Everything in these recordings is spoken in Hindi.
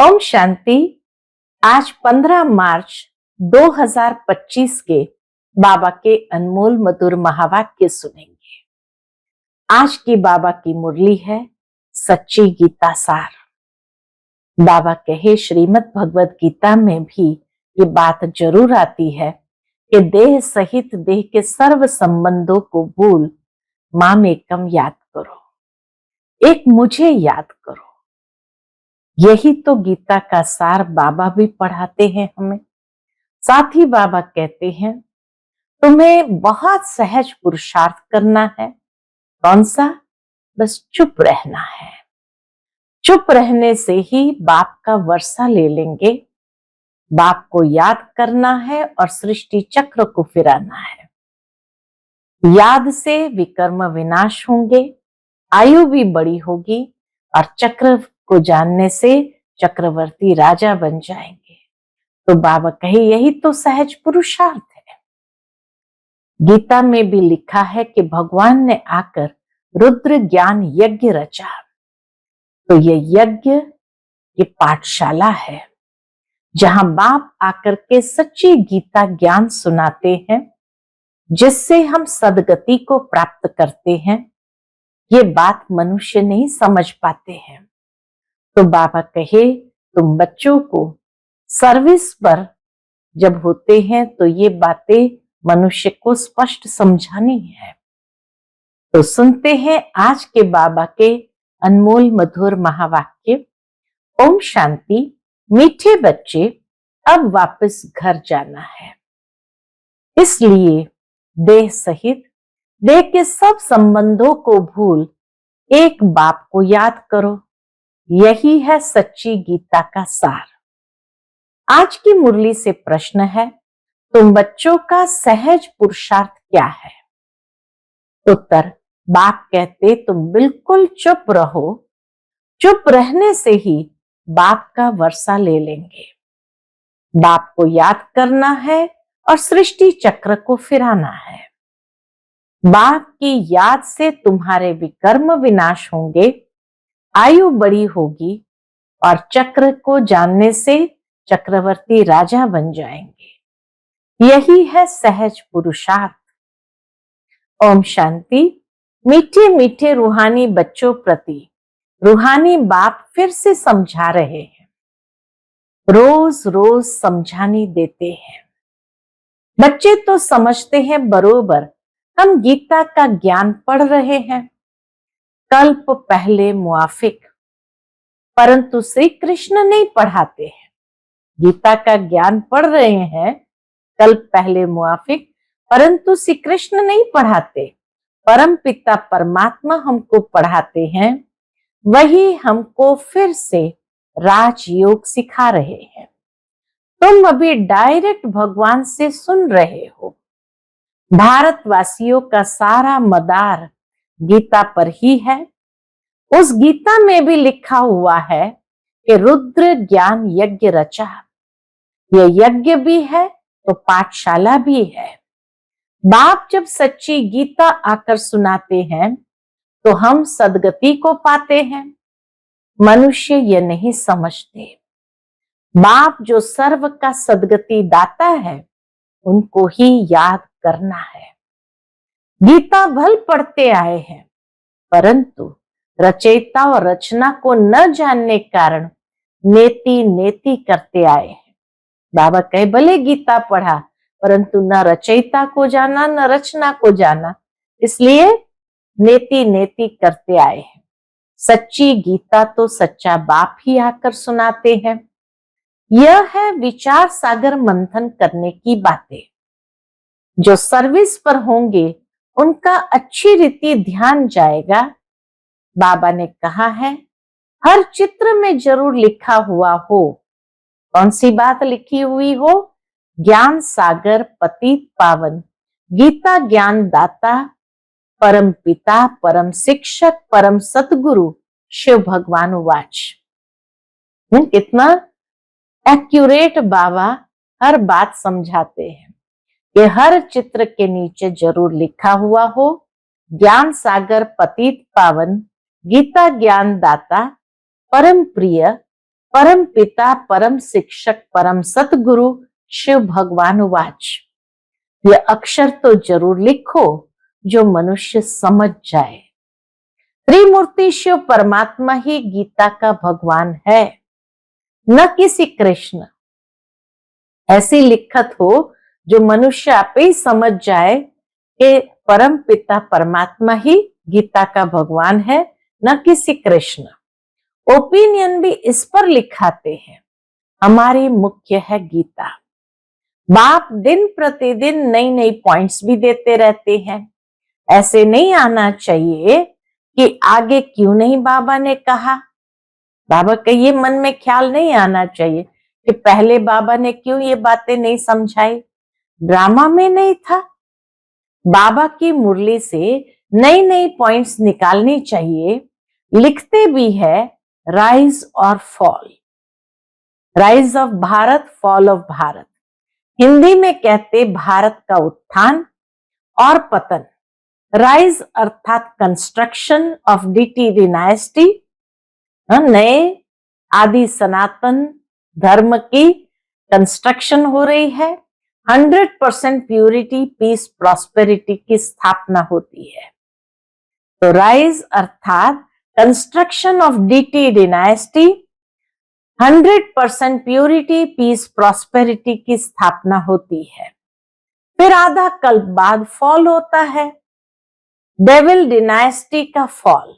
ओम शांति। आज 15 मार्च 2025 के बाबा के अनमोल मधुर महावाक्य सुनेंगे। आज की बाबा की मुरली है सच्ची गीता सार। बाबा कहे श्रीमद् भगवत गीता में भी ये बात जरूर आती है कि देह सहित देह के सर्व संबंधों को भूल माम एकम याद करो, एक मुझे याद करो। यही तो गीता का सार बाबा भी पढ़ाते हैं हमें। साथ ही बाबा कहते हैं तुम्हें बहुत सहज पुरुषार्थ करना है। कौन सा? बस चुप रहना है। चुप रहने से ही बाप का वर्षा ले लेंगे। बाप को याद करना है और सृष्टि चक्र को फिराना है। याद से विकर्म विनाश होंगे, आयु भी बड़ी होगी और चक्र को जानने से चक्रवर्ती राजा बन जाएंगे। तो बाबा कहे यही तो सहज पुरुषार्थ है। गीता में भी लिखा है कि भगवान ने आकर रुद्र ज्ञान यज्ञ रचा। तो ये यज्ञ, ये पाठशाला है जहां बाप आकर के सच्ची गीता ज्ञान सुनाते हैं, जिससे हम सदगति को प्राप्त करते हैं। ये बात मनुष्य नहीं समझ पाते हैं। तो बाबा कहे तुम बच्चों को सर्विस पर जब होते हैं तो ये बातें मनुष्य को स्पष्ट समझानी है। तो सुनते हैं आज के बाबा के अनमोल मधुर महावाक्य। ओम शांति। मीठे बच्चे, अब वापस घर जाना है, इसलिए देह सहित देह के सब संबंधों को भूल एक बाप को याद करो। यही है सच्ची गीता का सार। आज की मुरली से प्रश्न है, तुम बच्चों का सहज पुरुषार्थ क्या है? उत्तर, बाप कहते तुम बिल्कुल चुप रहो। चुप रहने से ही बाप का वर्षा ले लेंगे। बाप को याद करना है और सृष्टि चक्र को फिराना है। बाप की याद से तुम्हारे विकर्म विनाश होंगे, आयु बड़ी होगी और चक्र को जानने से चक्रवर्ती राजा बन जाएंगे। यही है सहज पुरुषार्थ। ओम शांति। मीठे मीठे रूहानी बच्चों प्रति रूहानी बाप फिर से समझा रहे हैं, रोज रोज समझानी देते हैं। बच्चे तो समझते हैं बरोबर हम गीता का ज्ञान पढ़ रहे हैं, कल्प पहले मुआफिक, परंतु श्री कृष्ण नहीं पढ़ाते हैं। गीता का ज्ञान पढ़ रहे हैं कल्प पहले मुआफिक, परंतु श्री कृष्ण नहीं पढ़ाते। परम पिता परमात्मा हमको पढ़ाते हैं, वही हमको फिर से राजयोग सिखा रहे हैं। तुम अभी डायरेक्ट भगवान से सुन रहे हो। भारतवासियों का सारा मदार गीता पर ही है। उस गीता में भी लिखा हुआ है कि रुद्र ज्ञान यज्ञ रचा। यह यज्ञ भी है तो पाठशाला भी है। बाप जब सच्ची गीता आकर सुनाते हैं तो हम सदगति को पाते हैं। मनुष्य ये नहीं समझते। बाप जो सर्व का सदगति दाता है, उनको ही याद करना है। गीता भल पढ़ते आए हैं, परंतु रचयिता और रचना को न जानने कारण नेति नेति करते आए हैं। बाबा कहे भले गीता पढ़ा, परंतु न रचयिता को जाना न रचना को जाना, इसलिए नेति नेति करते आए हैं। सच्ची गीता तो सच्चा बाप ही आकर सुनाते हैं। यह है विचार सागर मंथन करने की बातें। जो सर्विस पर होंगे उनका अच्छी रीति ध्यान जाएगा। बाबा ने कहा है हर चित्र में जरूर लिखा हुआ हो। कौन सी बात लिखी हुई हो? ज्ञान सागर पतित पावन, गीता ज्ञान दाता, परम पिता परम शिक्षक परम सतगुरु शिव भगवान वाच। कितना एक्यूरेट बाबा हर बात समझाते हैं कि हर चित्र के नीचे जरूर लिखा हुआ हो, ज्ञान सागर पतित पावन, गीता ज्ञान दाता, परम प्रिय परम पिता परम शिक्षक परम सतगुरु शिव भगवान उवाच। यह अक्षर तो जरूर लिखो जो मनुष्य समझ जाए। त्रिमूर्ति शिव परमात्मा ही गीता का भगवान है, न किसी कृष्ण। ऐसी लिखत हो जो मनुष्य आप ही समझ जाए कि परम पिता परमात्मा ही गीता का भगवान है, न किसी कृष्ण। ओपिनियन भी इस पर लिखाते हैं, हमारी मुख्य है गीता। बाप दिन प्रतिदिन नई नई पॉइंट्स भी देते रहते हैं। ऐसे नहीं आना चाहिए कि आगे क्यों नहीं बाबा ने कहा। बाबा का ये मन में ख्याल नहीं आना चाहिए कि पहले बाबा ने क्यों ये बातें नहीं समझाई। ड्रामा में नहीं था। बाबा की मुरली से नई नई पॉइंट्स निकालनी चाहिए। लिखते भी है राइज और fall, rise of Bharat, fall of Bharat. Hindi में कहते भारत का उत्थान और पतन। राइज अर्थात कंस्ट्रक्शन ऑफ डीटी डिनाइस्टी, नए आदि सनातन धर्म की कंस्ट्रक्शन हो रही है। 100% प्यूरिटी पीस प्रॉस्पेरिटी की स्थापना होती है। तो राइज अर्थात construction of deity dynasty, 100% purity peace prosperity की स्थापना होती है। फिर आधा कल्प बाद फॉल होता है, डेविल डिनाइस्टी का fall.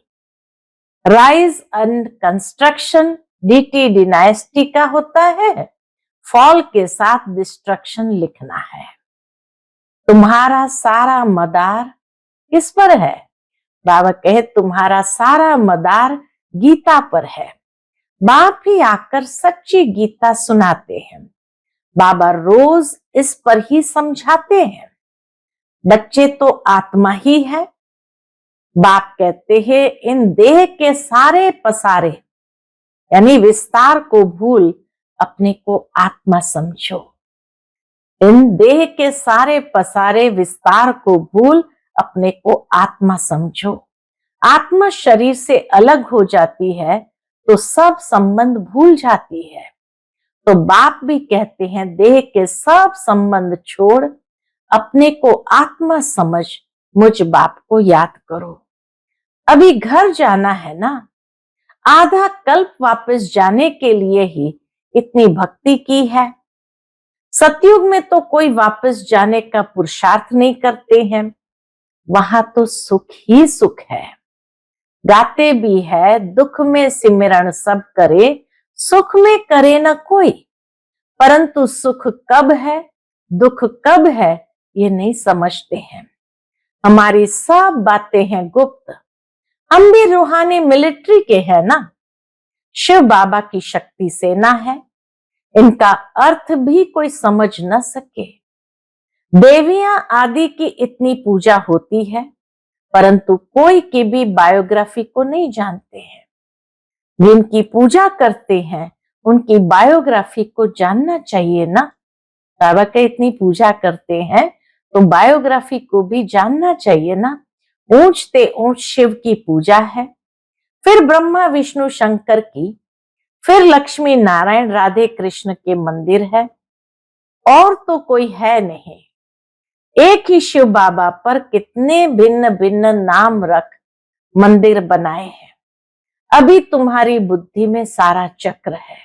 Rise and construction deity dynasty का होता है, फॉल के साथ डिस्ट्रक्शन लिखना है। तुम्हारा सारा मदार किस पर है? बाबा कहे तुम्हारा सारा मदार गीता पर है। बाप ही आकर सच्ची गीता सुनाते हैं। बाबा रोज इस पर ही समझाते हैं। बच्चे तो आत्मा ही है। बाप कहते हैं इन देह के सारे पसारे यानी विस्तार को भूल अपने को आत्मा समझो। इन देह के सारे पसारे विस्तार को भूल अपने को आत्मा समझो। आत्मा शरीर से अलग हो जाती है तो सब संबंध भूल जाती है। तो बाप भी कहते हैं देह के सब संबंध छोड़ अपने को आत्मा समझ मुझ बाप को याद करो। अभी घर जाना है ना, आधा कल्प वापस जाने के लिए ही इतनी भक्ति की है। सतयुग में तो कोई वापस जाने का पुरुषार्थ नहीं करते हैं। वहां तो सुख ही सुख है। गाते भी है दुख में सिमरण सब करे, सुख में करे न कोई। परंतु सुख कब है दुख कब है ये नहीं समझते हैं। हमारी सब बातें हैं गुप्त। हम भी रूहानी मिलिट्री के हैं ना। शिव बाबा की शक्ति सेना है। इनका अर्थ भी कोई समझ न सके। देवियां आदि की इतनी पूजा होती है परंतु कोई की भी बायोग्राफी को नहीं जानते हैं। जिनकी पूजा करते हैं उनकी बायोग्राफी को जानना चाहिए ना। बाबा का इतनी पूजा करते हैं तो बायोग्राफी को भी जानना चाहिए ना। ऊंचते ऊंच शिव की पूजा है, फिर ब्रह्मा विष्णु शंकर की, फिर लक्ष्मी नारायण राधे कृष्ण के मंदिर है और तो कोई है नहीं। एक ही शिव बाबा पर कितने भिन्न भिन्न नाम रख मंदिर बनाए हैं। अभी तुम्हारी बुद्धि में सारा चक्र है।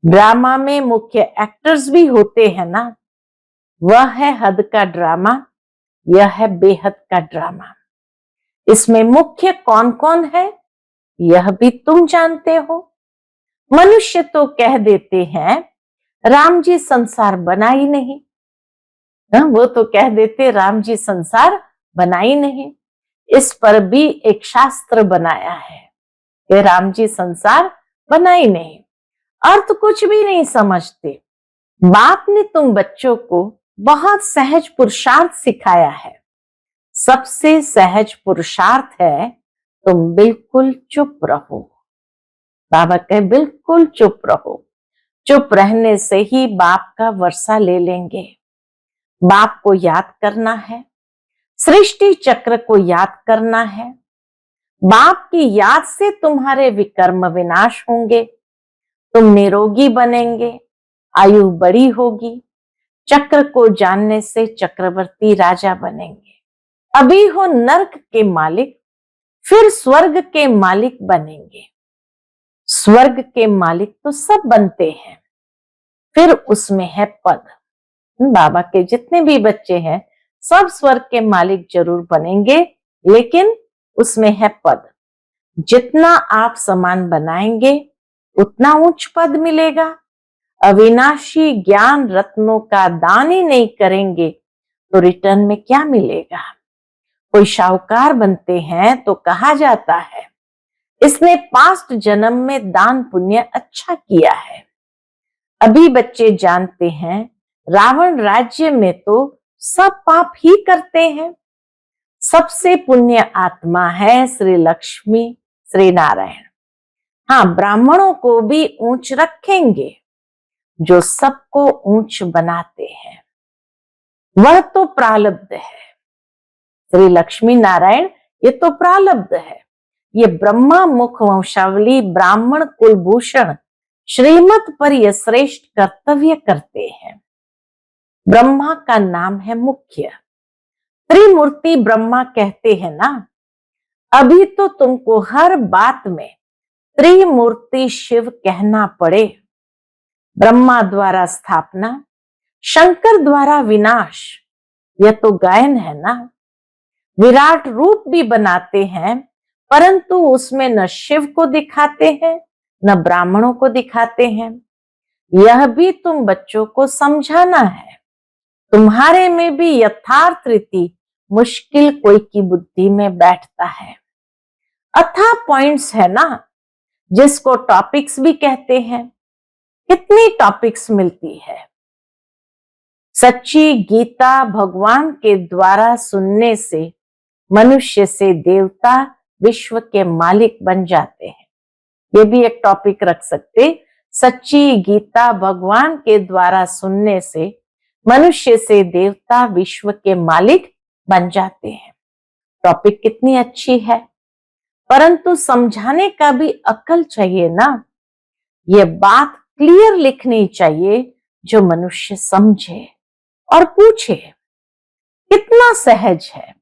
ड्रामा में मुख्य एक्टर्स भी होते हैं ना। वह है हद का ड्रामा, यह है बेहद का ड्रामा। इसमें मुख्य कौन कौन है यह भी तुम जानते हो। मनुष्य तो कह देते हैं राम जी संसार बना ही नहीं। वो तो कह देते राम जी संसार बना ही नहीं। इस पर भी एक शास्त्र बनाया है कि राम जी संसार बना ही नहीं। अर्थ कुछ भी नहीं समझते। बाप ने तुम बच्चों को बहुत सहज पुरुषार्थ सिखाया है। सबसे सहज पुरुषार्थ है तुम बिल्कुल चुप रहो। बाबा कहे बिल्कुल चुप रहो। चुप रहने से ही बाप का वर्षा ले लेंगे। बाप को याद करना है, सृष्टि चक्र को याद करना है। बाप की याद से तुम्हारे विकर्म विनाश होंगे। तुम निरोगी बनेंगे, आयु बड़ी होगी, चक्र को जानने से चक्रवर्ती राजा बनेंगे। अभी हो नर्क के मालिक, फिर स्वर्ग के मालिक बनेंगे। स्वर्ग के मालिक तो सब बनते हैं, फिर उसमें है पद। बाबा के जितने भी बच्चे हैं सब स्वर्ग के मालिक जरूर बनेंगे, लेकिन उसमें है पद। जितना आप सामान बनाएंगे उतना उच्च पद मिलेगा। अविनाशी ज्ञान रत्नों का दान ही नहीं करेंगे तो रिटर्न में क्या मिलेगा? कोई शाहूकार बनते हैं तो कहा जाता है इसने पास्ट जन्म में दान पुण्य अच्छा किया है। अभी बच्चे जानते हैं रावण राज्य में तो सब पाप ही करते हैं। सबसे पुण्य आत्मा है श्री लक्ष्मी श्री नारायण। हाँ, ब्राह्मणों को भी ऊंच रखेंगे, जो सबको ऊंच बनाते हैं वह तो प्रारब्ध है। श्री लक्ष्मी नारायण ये तो प्रारब्ध है। ये ब्रह्मा मुख वंशावली ब्राह्मण कुलभूषण श्रीमत पर ये श्रेष्ठ कर्तव्य करते हैं। ब्रह्मा का नाम है मुख्य, त्रिमूर्ति ब्रह्मा कहते हैं ना। अभी तो तुमको हर बात में त्रिमूर्ति शिव कहना पड़े। ब्रह्मा द्वारा स्थापना, शंकर द्वारा विनाश, यह तो गायन है ना। विराट रूप भी बनाते हैं, परंतु उसमें न शिव को दिखाते हैं न ब्राह्मणों को दिखाते हैं। यह भी तुम बच्चों को समझाना है। तुम्हारे में भी यथार्थ रीति मुश्किल कोई की बुद्धि में बैठता है। अथाह पॉइंट्स है ना, जिसको टॉपिक्स भी कहते हैं। कितनी टॉपिक्स मिलती है। सच्ची गीता भगवान के द्वारा सुनने से मनुष्य से देवता विश्व के मालिक बन जाते हैं। ये भी एक टॉपिक रख सकते। सच्ची गीता भगवान के द्वारा सुनने से मनुष्य से देवता विश्व के मालिक बन जाते हैं। टॉपिक कितनी अच्छी है, परंतु समझाने का भी अक्ल चाहिए ना। ये बात क्लियर लिखनी चाहिए जो मनुष्य समझे और पूछे। कितना सहज है।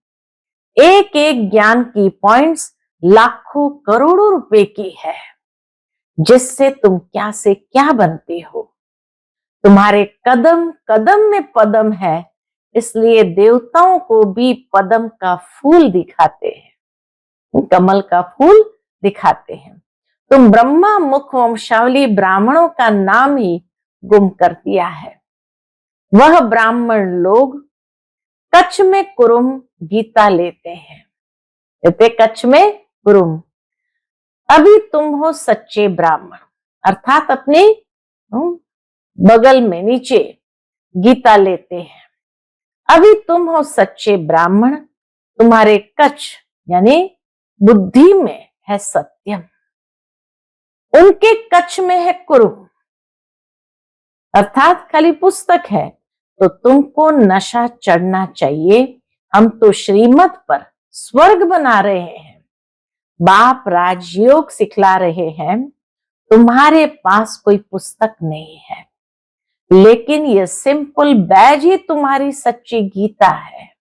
एक एक ज्ञान की पॉइंट्स लाखों करोड़ों रुपए की है, जिससे तुम क्या से क्या बनते हो। तुम्हारे कदम कदम में पदम है, इसलिए देवताओं को भी पदम का फूल दिखाते हैं, कमल का फूल दिखाते हैं। तुम ब्रह्मा मुख वंशावली ब्राह्मणों का नाम ही गुम कर दिया है। वह ब्राह्मण लोग कच्छ में कुरुम गीता लेते हैं, कहते कच्छ में कुरुम। अभी तुम हो सच्चे ब्राह्मण, अर्थात अपने बगल में नीचे गीता लेते हैं। अभी तुम हो सच्चे ब्राह्मण, तुम्हारे कच्छ यानी बुद्धि में है सत्यम, उनके कच्छ में है कुरुम, अर्थात खाली पुस्तक है। तो तुमको नशा चढ़ना चाहिए। हम तो श्रीमत पर स्वर्ग बना रहे हैं, बाप राजयोग सिखला रहे हैं। तुम्हारे पास कोई पुस्तक नहीं है, लेकिन ये सिंपल बैज ही तुम्हारी सच्ची गीता है।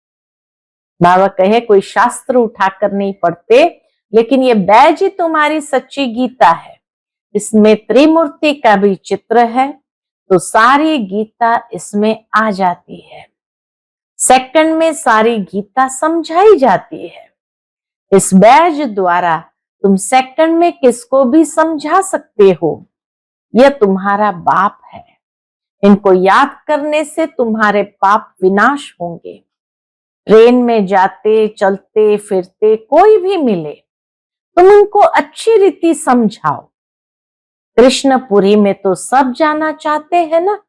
बाबा कहे कोई शास्त्र उठाकर नहीं पढ़ते, लेकिन ये बैज ही तुम्हारी सच्ची गीता है। इसमें त्रिमूर्ति का भी चित्र है, तो सारी गीता इसमें आ जाती है। सेकंड में सारी गीता समझाई जाती है। इस बैज द्वारा तुम सेकंड में किसको भी समझा सकते हो। यह तुम्हारा बाप है। इनको याद करने से तुम्हारे पाप विनाश होंगे। ट्रेन में जाते चलते फिरते कोई भी मिले, तुम उनको अच्छी रीति समझाओ। कृष्णपुरी में तो सब जाना चाहते हैं ना।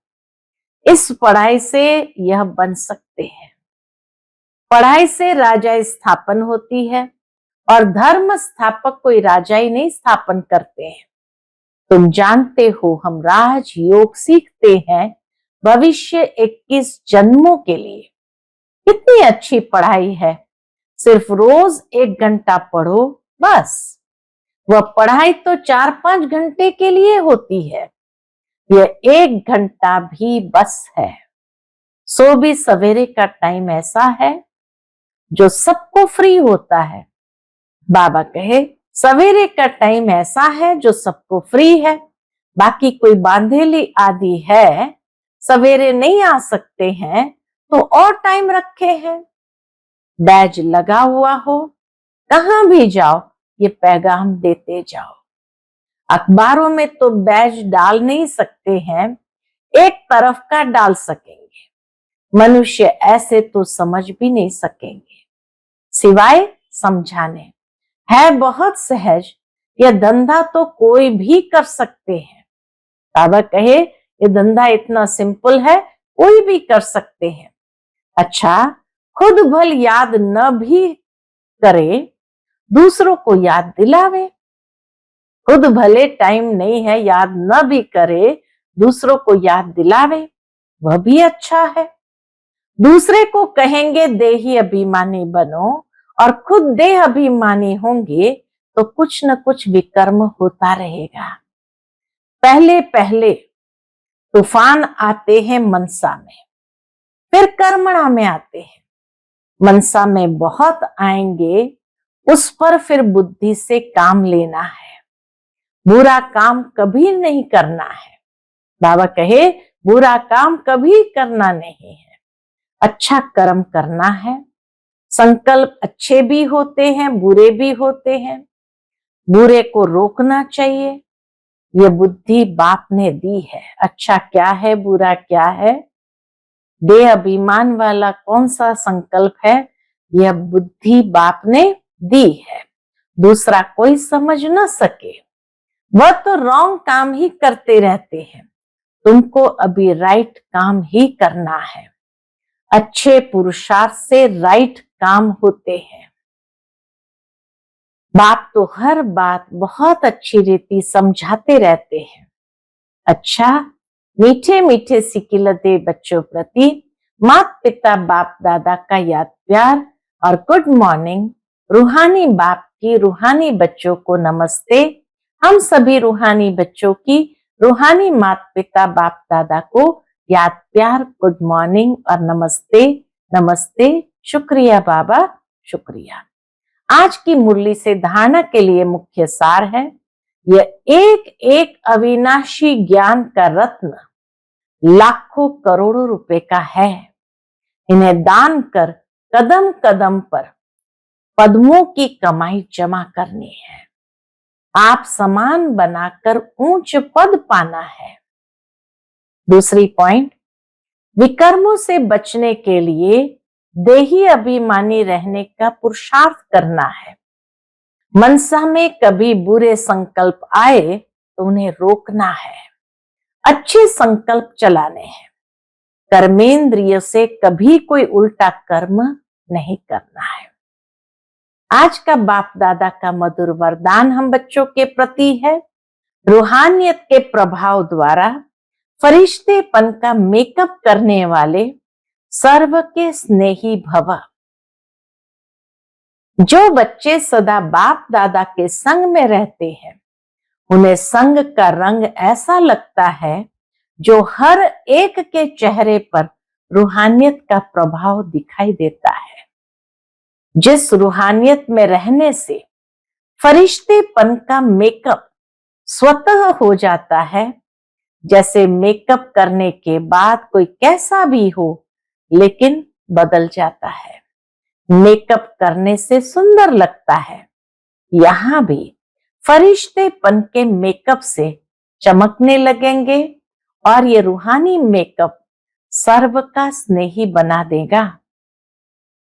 इस पढ़ाई से यह बन सकते हैं। पढ़ाई से राजा स्थापन होती है, और धर्म स्थापक कोई राजा ही नहीं स्थापन करते हैं। तुम जानते हो हम राज योग सीखते हैं भविष्य 21 जन्मों के लिए। कितनी अच्छी पढ़ाई है। सिर्फ रोज 1 घंटा पढ़ो बस। वह पढ़ाई तो 4-5 घंटे के लिए होती है, ये 1 घंटा भी बस है। सो भी सवेरे का टाइम ऐसा है जो सबको फ्री होता है। बाबा कहे सवेरे का टाइम ऐसा है जो सबको फ्री है। बाकी कोई बांधेली आदि है, सवेरे नहीं आ सकते हैं तो और टाइम रखे हैं। बैज लगा हुआ हो, कहां भी जाओ ये पैगाम देते जाओ। अखबारों में तो बैज डाल नहीं सकते हैं, एक तरफ का डाल सकेंगे। मनुष्य ऐसे तो समझ भी नहीं सकेंगे, सिवाय समझाने। है बहुत सहज, यह धंधा तो कोई भी कर सकते हैं। बाबा कहे ये धंधा इतना सिंपल है, कोई भी कर सकते हैं। अच्छा, खुद भल याद न भी करे, दूसरों को याद दिलावे। खुद भले टाइम नहीं है, याद न भी करे, दूसरों को याद दिलावे, वह भी अच्छा है। दूसरे को कहेंगे देही अभिमानी बनो और खुद देह अभिमानी होंगे तो कुछ न कुछ विकर्म होता रहेगा। पहले पहले तूफान आते हैं मनसा में, फिर कर्मणा में आते हैं। मनसा में बहुत आएंगे, उस पर फिर बुद्धि से काम लेना है। बुरा काम कभी नहीं करना है। बाबा कहे बुरा काम कभी करना नहीं है, अच्छा कर्म करना है। संकल्प अच्छे भी होते हैं, बुरे भी होते हैं। बुरे को रोकना चाहिए। ये बुद्धि बाप ने दी है, अच्छा क्या है बुरा क्या है। देह अभिमान वाला कौन सा संकल्प है, यह बुद्धि बाप ने दी है। दूसरा कोई समझ न सके, वह तो रॉन्ग काम ही करते रहते हैं। तुमको अभी राइट काम ही करना है। अच्छे पुरुषार्थ से राइट काम होते हैं। बाप तो हर बात बहुत अच्छी रीति समझाते रहते हैं। अच्छा, मीठे मीठे सिकिलते बच्चों प्रति माता पिता बाप दादा का याद प्यार और गुड मॉर्निंग। रूहानी बाप की रूहानी बच्चों को नमस्ते। हम सभी रूहानी बच्चों की रूहानी माता पिता बाप दादा को याद प्यार, गुड मॉर्निंग और नमस्ते। नमस्ते, शुक्रिया बाबा, शुक्रिया। आज की मुरली से धारणा के लिए मुख्य सार है, यह एक एक अविनाशी ज्ञान का रत्न लाखों करोड़ों रुपए का है। इन्हें दान कर कदम कदम पर पद्मों की कमाई जमा करनी है। आप समान बनाकर ऊंच पद पाना है। दूसरी पॉइंट, विकर्मों से बचने के लिए देही अभिमानी रहने का पुरुषार्थ करना है। मनसा में कभी बुरे संकल्प आए तो उन्हें रोकना है, अच्छे संकल्प चलाने हैं। कर्मेंद्रिय से कभी कोई उल्टा कर्म नहीं करना है। आज का बाप दादा का मधुर वरदान हम बच्चों के प्रति है, रूहानियत के प्रभाव द्वारा फरिश्तेपन का मेकअप करने वाले सर्व के स्नेही भव। जो बच्चे सदा बाप दादा के संग में रहते हैं, उन्हें संग का रंग ऐसा लगता है जो हर एक के चेहरे पर रूहानियत का प्रभाव दिखाई देता है। जिस रूहानियत में रहने से फरिश्तेपन का मेकअप स्वतः हो जाता है, जैसे मेकअप करने के बाद कोई कैसा भी हो लेकिन बदल जाता है, मेकअप करने से सुंदर लगता है। यहां भी फरिश्तेपन के मेकअप से चमकने लगेंगे और ये रूहानी मेकअप सर्व का स्नेही बना देगा।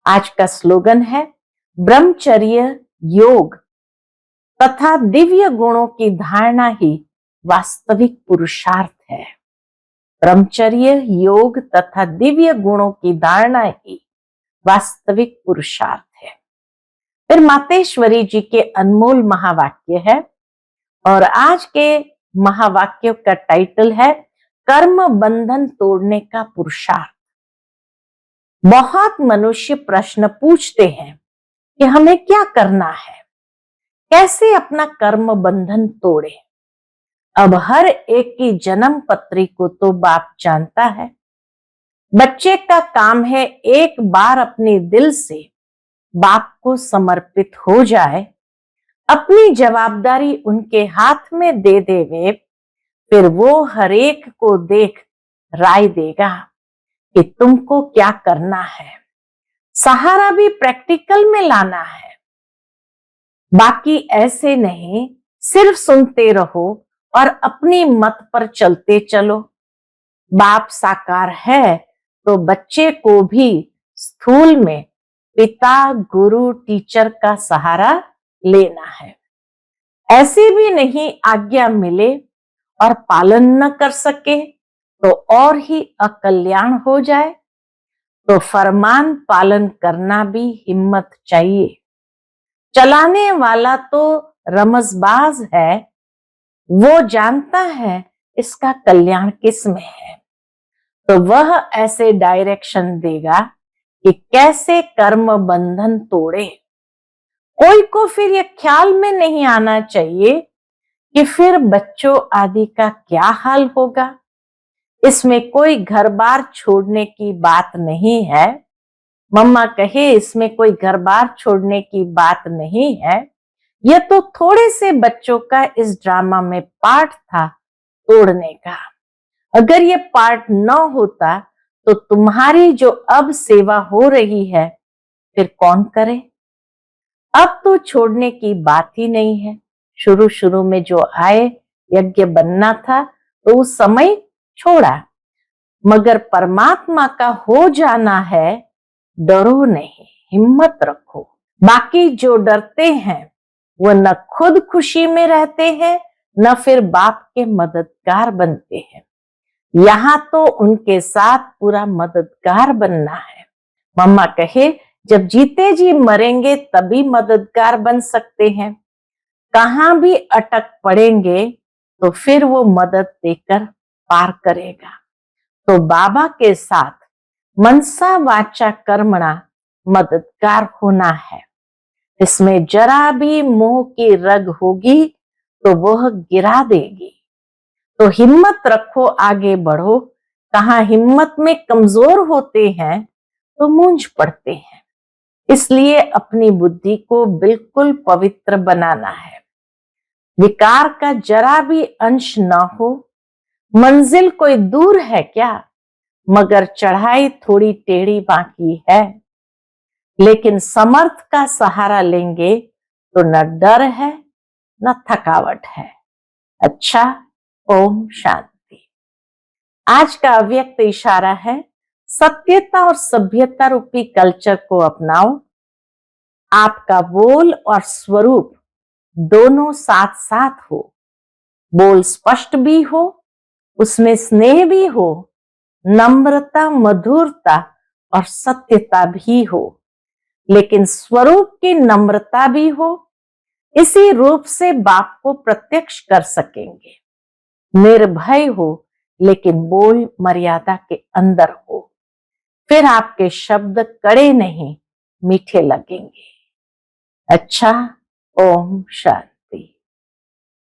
आज का स्लोगन है, ब्रह्मचर्य, योग तथा दिव्य गुणों की धारणा ही वास्तविक पुरुषार्थ है। ब्रह्मचर्य, योग तथा दिव्य गुणों की धारणा ही वास्तविक पुरुषार्थ है। फिर मातेश्वरी जी के अनमोल महावाक्य है और आज के महावाक्य का टाइटल है, कर्म बंधन तोड़ने का पुरुषार्थ। बहुत मनुष्य प्रश्न पूछते हैं कि हमें क्या करना है, कैसे अपना कर्म बंधन तोड़े। अब हर एक की जन्म पत्री को तो बाप जानता है। बच्चे का काम है एक बार अपने दिल से बाप को समर्पित हो जाए, अपनी जवाबदारी उनके हाथ में दे देवे, फिर वो हर एक को देख राय देगा कि तुमको क्या करना है। सहारा भी प्रैक्टिकल में लाना है, बाकी ऐसे नहीं सिर्फ सुनते रहो और अपनी मत पर चलते चलो। बाप साकार है तो बच्चे को भी स्थूल में पिता, गुरु, टीचर का सहारा लेना है। ऐसे भी नहीं आज्ञा मिले और पालन न कर सके तो और ही अकल्याण हो जाए। तो फरमान पालन करना भी हिम्मत चाहिए। चलाने वाला तो रमजबाज है, वो जानता है इसका कल्याण किस में है, तो वह ऐसे डायरेक्शन देगा कि कैसे कर्म बंधन तोड़े। कोई को फिर यह ख्याल में नहीं आना चाहिए कि फिर बच्चों आदि का क्या हाल होगा। इसमें कोई घर बार छोड़ने की बात नहीं है। मम्मा कहे इसमें कोई घर बार छोड़ने की बात नहीं है, यह तो थोड़े से बच्चों का इस ड्रामा में पार्ट था तोड़ने का। अगर ये पार्ट न होता तो तुम्हारी जो अब सेवा हो रही है फिर कौन करे। अब तो छोड़ने की बात ही नहीं है। शुरू शुरू में जो आए यज्ञ बनना था तो उस समय छोड़ा, मगर परमात्मा का हो जाना है, डरो नहीं, हिम्मत रखो। बाकी जो डरते हैं वो न खुद खुशी में रहते हैं न फिर बाप के मददगार बनते हैं। यहाँ तो उनके साथ पूरा मददगार बनना है। मम्मा कहे जब जीते जी मरेंगे तभी मददगार बन सकते हैं, कहां भी अटक पड़ेंगे तो फिर वो मदद देकर पार करेगा। तो बाबा के साथ मनसा वाचा कर्मणा मददगार होना है। इसमें जरा भी मोह की रग होगी तो वह गिरा देगी। तो हिम्मत रखो, आगे बढ़ो। कहाँ हिम्मत में कमजोर होते हैं तो मूंझ पड़ते हैं। इसलिए अपनी बुद्धि को बिल्कुल पवित्र बनाना है। विकार का जरा भी अंश न हो। मंजिल कोई दूर है क्या, मगर चढ़ाई थोड़ी टेढ़ी बाकी है। लेकिन समर्थ का सहारा लेंगे तो न डर है न थकावट है। अच्छा, ओम शांति। आज का अव्यक्त इशारा है, सत्यता और सभ्यता रूपी कल्चर को अपनाओ। आपका बोल और स्वरूप दोनों साथ साथ हो। बोल स्पष्ट भी हो, उसमें स्नेह भी हो, नम्रता, मधुरता और सत्यता भी हो, लेकिन स्वरूप की नम्रता भी हो। इसी रूप से बाप को प्रत्यक्ष कर सकेंगे। निर्भय हो लेकिन बोल मर्यादा के अंदर हो, फिर आपके शब्द कड़े नहीं मीठे लगेंगे। अच्छा, ओम शांति।